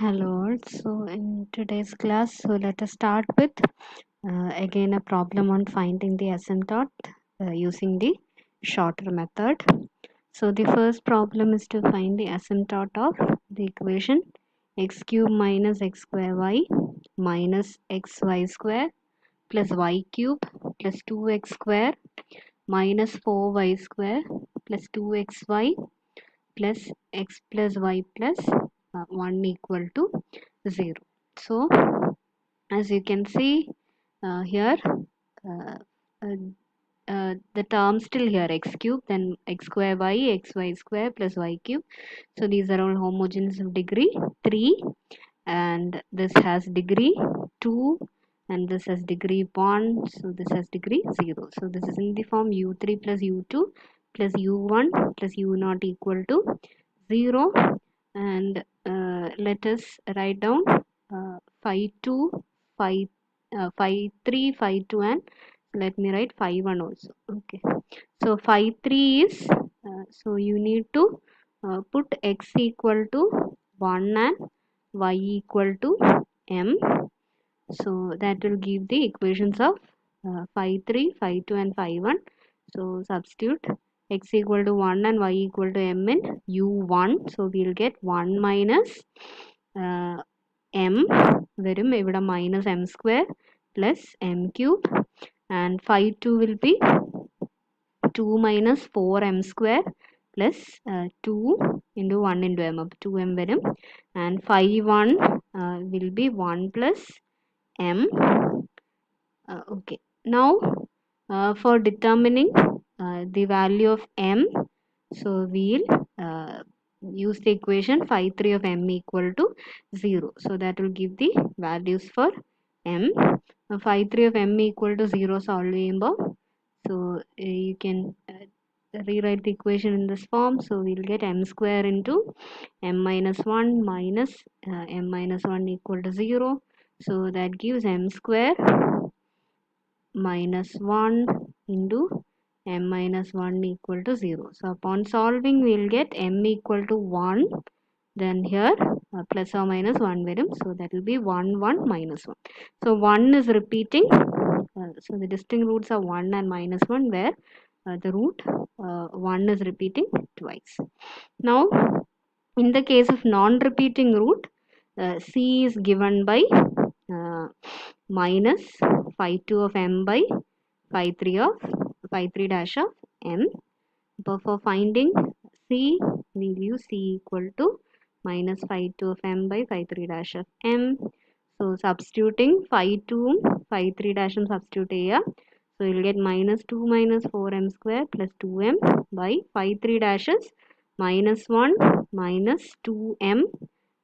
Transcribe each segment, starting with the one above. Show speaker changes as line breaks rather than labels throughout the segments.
Hello, so in today's class, let us start with again a problem on finding the asymptote using the shorter method. So the first problem is to find the asymptote of the equation x cube minus x square y minus xy square plus y cube plus 2x square minus 4y square plus 2xy plus x plus y plus 1 equal to 0. So as you can see here, uh, uh, the term still here x cube, then x square y, xy square plus y cube. So these are all homogeneous of degree 3, and this has degree 2, and this has degree 1, so this has degree 0. So this is in the form u3 plus u2 plus u1 plus u0 equal to 0. And let us write down phi 2, phi 3, phi 2, and let me write phi 1 also. Okay, so phi 3 is so you need to put x equal to 1 and y equal to m. So that will give the equations of phi 3, phi 2, and phi 1. So substitute x equal to 1 and y equal to m in u1. So we'll get 1 minus m varum ഇവിടെ minus m square plus m cube, and phi 2 will be 2 minus 4m square plus 2 into 1 into m, up 2m varum, and phi 1 will be 1 plus m. Okay, now for determining the value of m, so we'll use the equation phi 3 of m equal to 0. So that will give the values for m. Phi 3 of m equal to 0 solve ചെയ്യുമ്പോൾ, so you can rewrite the equation in this form. So we'll get m square into m minus 1 minus m minus 1 equal to 0. So that gives m square minus 1 into m minus 1 equal to 0. So upon solving, we'll get m equal to 1. Then here plus or minus 1 varum. So that will be 1, 1, minus 1. So 1 is repeating. So the distinct roots are 1 and minus 1, where the root 1 is repeating twice. Now, in the case of non-repeating root, c is given by minus phi 2 of m by phi 3 dash of m. But for finding c, we'll use c equal to minus phi 2 of m by phi 3 dash of m. So substituting phi 2, phi 3 dash and substitute here. So you'll get minus 2 minus 4m square plus 2m by phi 3 dashes minus 1 minus 2m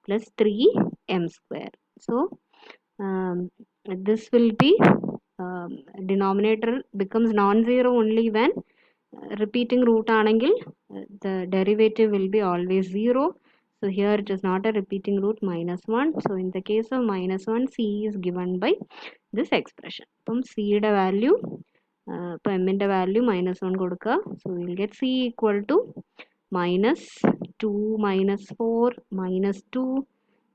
plus 3m square. So this will be denominator becomes non-zero only when repeating root anengil the derivative will be always 0. So here it is not a repeating root, minus 1. So in the case of minus 1, c is given by this expression. From c യുടെ value ഇപ്പോൾ m ൻ്റെ value minus 1 കൊടുക്കുക. So we'll get c equal to minus 2 minus 4 minus 2,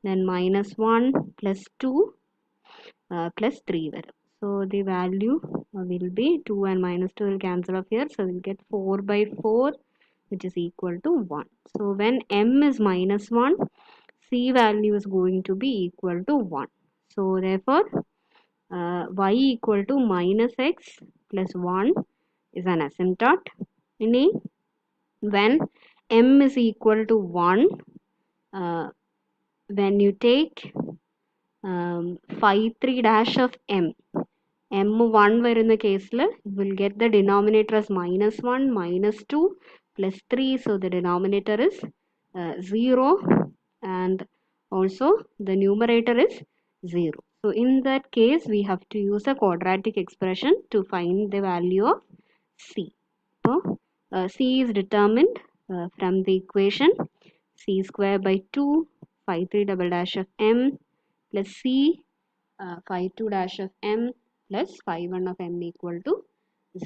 then minus 1 plus 2 plus 3 varum. So the value will be 2 and minus 2 will cancel off here. So we'll get 4 by 4, which is equal to 1. So when m is minus 1, c value is going to be equal to 1. So therefore y equal to minus x plus 1 is an asymptote. When m is equal to 1, when you take phi 3 dash of m, m1 വരുന്ന കേസിൽ will get the denominator as minus 1 minus 2 plus 3. So the denominator is 0, and also the numerator is 0. So in that case, we have to use a quadratic expression to find the value of c. So c is determined from the equation c square by 2 phi 3 double dash of m plus c phi 2 dash of m plus phi 1 of m equal to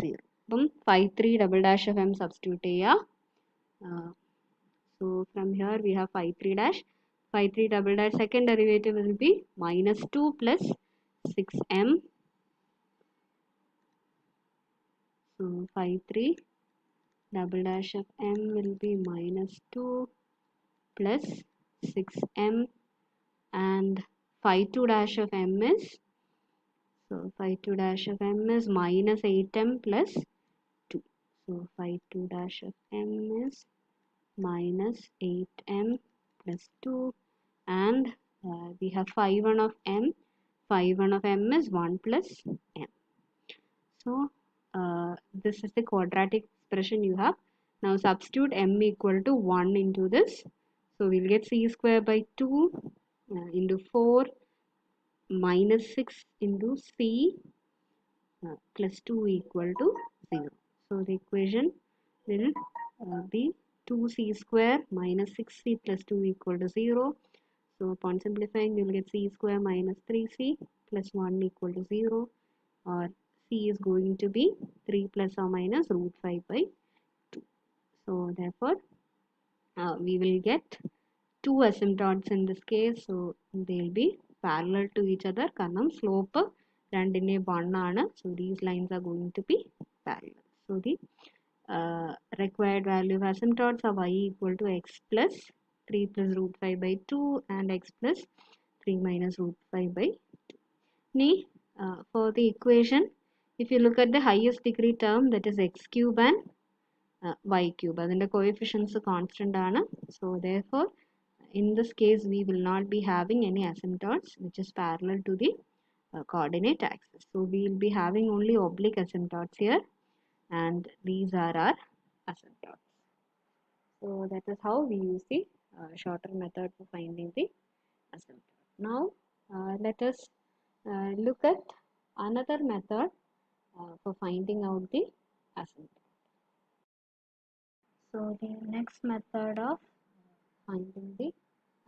0. അപ്പം phi 3 double dash of m substitute ചെയ്യുക. So from here we have phi 3 dash phi 3 double dash second derivative will be minus 2 plus 6m. So phi 3 double dash of m will be minus 2 plus 6m, and phi 2 dash of m is, so phi 2 dash of m is minus 8m plus 2. So phi 2 dash of m is minus 8m plus 2, and we have phi 1 of m. Phi 1 of m is 1 plus m. So this is the quadratic expression you have. Now substitute m equal to 1 into this. So we'll get c square by 2 into 4 minus 6 into c plus 2 equal to 0. So the equation will be 2c square minus 6c plus 2 equal to 0. So upon simplifying, we will get c square minus 3c plus 1 equal to 0, or c is going to be 3 plus or minus root 5 by 2. So therefore, we will get two asymptotes in this case. So they will be parallel to each other. കാരണം slope രണ്ടിൻ്റെ 1 ആണ്. So these lines are going to be parallel. So the required value of asymptotes are y equal to x plus 3 plus root 5 by 2 and x plus 3 minus root 5 by 2. Now, for the equation, if you look at the highest degree term, that is x cube and y cube, അതിൻ്റെ coefficients constant ആണ്. So therefore, in this case, we will not be having any asymptotes which is parallel to the coordinate axis. So we will be having only oblique asymptotes here, and these are our asymptotes. So that is how we use the shorter method for finding the asymptote. Now let us look at another method for finding out the asymptote. So the next method of finding the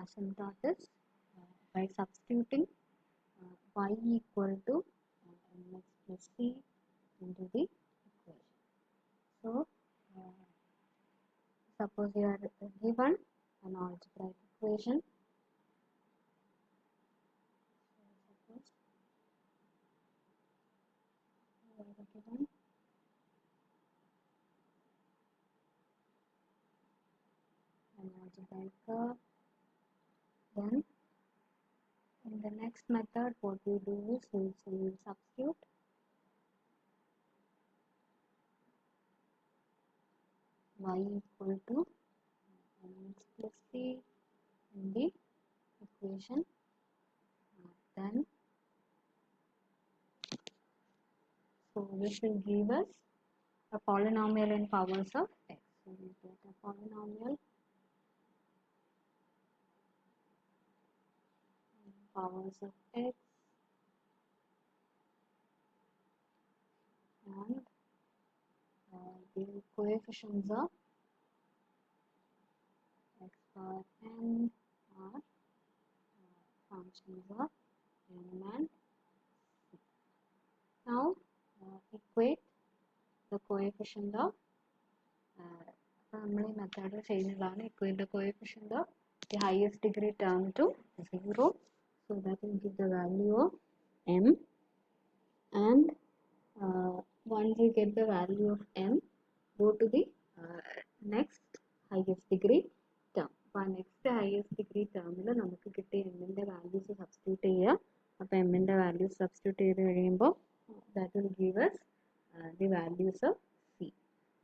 asymptote is by substituting y equal to mx plus c into the equation. So suppose you are given an algebraic equation. Suppose you are given an algebraic curve. Then in the next method, what we do is we will substitute y equal to mx plus c in the equation. Then so this will give us a polynomial in powers of x. So we get a polynomial in powers of x, and the coefficients of x power n are functions of m and c. Now equate the coefficient of നമ്മൾ ഈ method ചെയ്യുന്നതാണ്. equate the coefficient of the highest degree term to 0. So that will give the value of m, and once you get the value of m, go to the next highest degree term. അപ്പോൾ next highest degree ടേമിൽ നമുക്ക് കിട്ടിയ എമ്മിൻ്റെ values substitute ചെയ്യുക. അപ്പോൾ എമ്മിൻ്റെ values substitute ചെയ്ത് കഴിയുമ്പോൾ that will give us the values of c.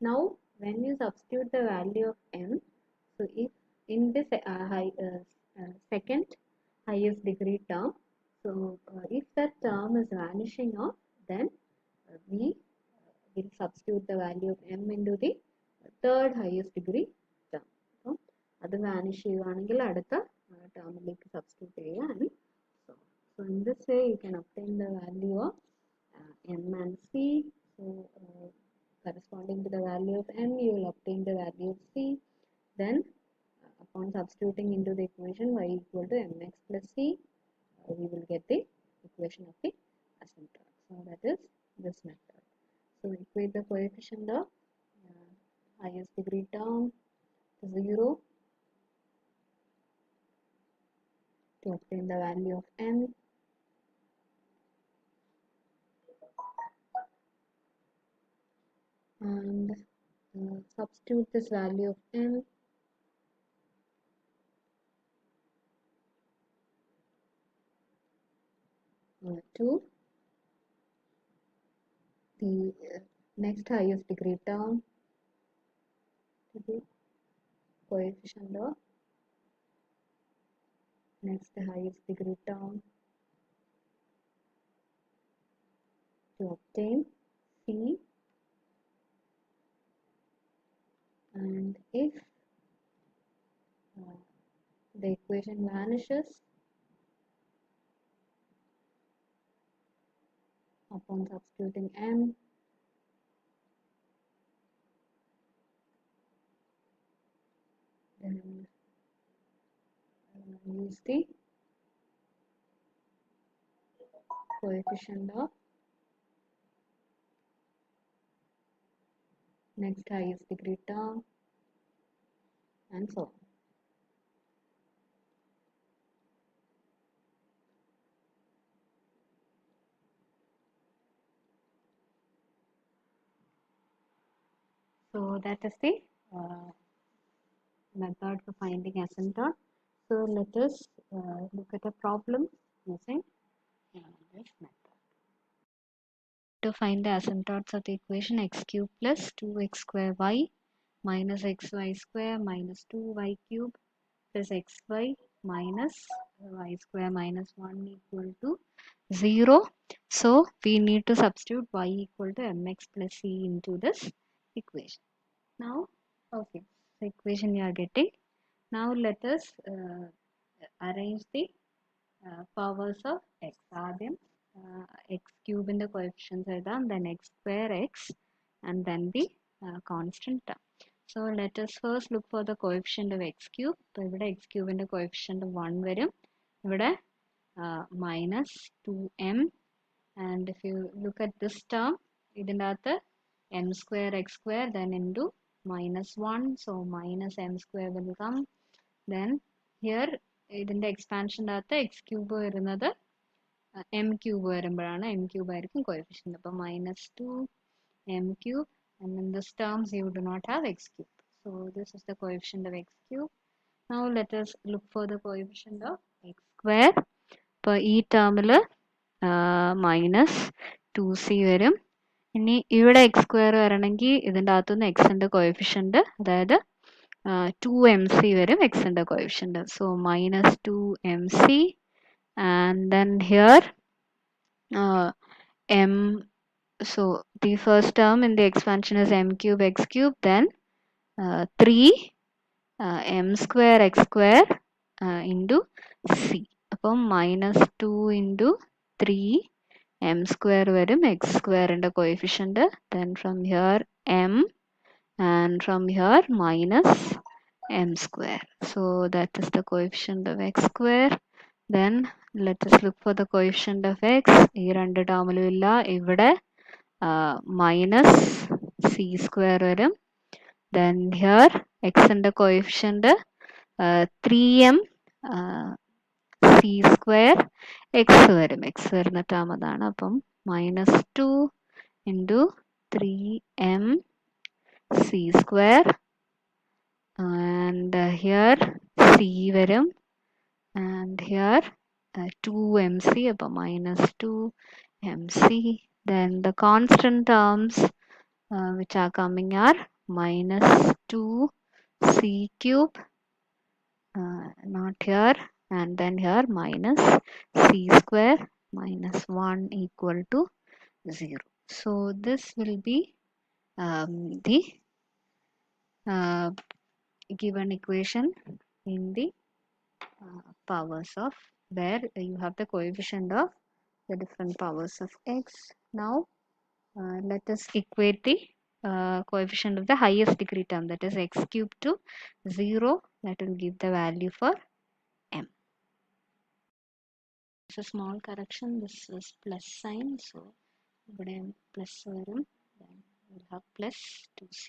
Now when you substitute the value of m, so if in this second highest degree term, so if that term is vanishing off, then we will substitute the value of m into the third highest degree term. So അത് vanish ചെയ്യുകയാണെങ്കിൽ അടുത്ത ടേമിലേക്ക് substitute ചെയ്യുക. and so in this way you can obtain the value of m and c. So corresponding to the value of m, you will obtain the value of c. Then upon substituting into the equation y equal to mx plus c, we will get the equation of the asymptote. So that is this method. So equate the coefficient of highest degree term to 0, to obtain the value of m. And substitute this value of m to the next highest degree term, to the coefficient of next highest degree term, to obtain c. And if the equation vanishes upon substituting m, then use the coefficient of next highest degree term, and so on. So that is the method for finding asymptote. So let us look at a problem using this method. To find the asymptotes of the equation x cube plus 2x square y minus xy square minus 2y cube plus xy minus y square minus 1 equal to 0. So we need to substitute y equal to mx plus c into this equation. Now, okay, the equation you are getting. Now let us arrange the powers of x. ആദ്യം x cube in the coefficients എഴുതാം, then x square x, and then the constant term. So let us first look for the coefficient of x cube. അപ്പോൾ ഇവിടെ x cube in the coefficient 1 വരും, ഇവിടെ minus 2m, and if you look at this term, ഇതിൻ്റെ അകത്ത് m square x square then into minus 1, so minus m square will come. Then here ഇതിൻ്റെ എക്സ്പാൻഷൻ്റെ അകത്ത് x cube വരുന്നത് m cube വരുമ്പോഴാണ് m cube ആയിരിക്കും coefficient. അപ്പോൾ minus 2 m cube, and in this terms you do not have x cube. So this is the coefficient of x cube. Now let us look for the coefficient of x square. അപ്പോൾ ഈ ടേമിൽ minus 2c വരും. ഇനി ഇവിടെ X square വരണമെങ്കിൽ ഇതിൻ്റെ അകത്തുനിന്ന് എക്സിൻ്റെ കോഎഫിഷ്യന്റ്, അതായത് 2mc വരും എക്സിൻ്റെ coefficient. So minus 2mc, and then here m, so the first term in the expansion is m cube x cube, then 3 m square x square into c. അപ്പം minus 2 into 3 m square വരും x square in the coefficient, then from here m, and from here minus m square. So that is the coefficient of x square. Then let us look for the coefficient of x. ഈ രണ്ട് ടേമിലും ഇല്ല, ഇവിടെ minus c square വരും. Then here x in the coefficient 3m c square x വരും, x വരുന്ന term അതാണ്. അപ്പം minus 2 into 3m c square, and here c വരും, and here 2mc, അപ്പം minus 2mc. Then the constant terms which are coming are minus 2c cube, not here, and then here minus c square minus 1 equal to 0. So this will be the given equation in the powers of, where you have the coefficient of the different powers of x. Now let us equate the coefficient of the highest degree term, that is x cube, to 0. That will give the value for m. It's a small correction, this is plus sign, so ഇവിടെ plus വരും, then we'll have plus 2c.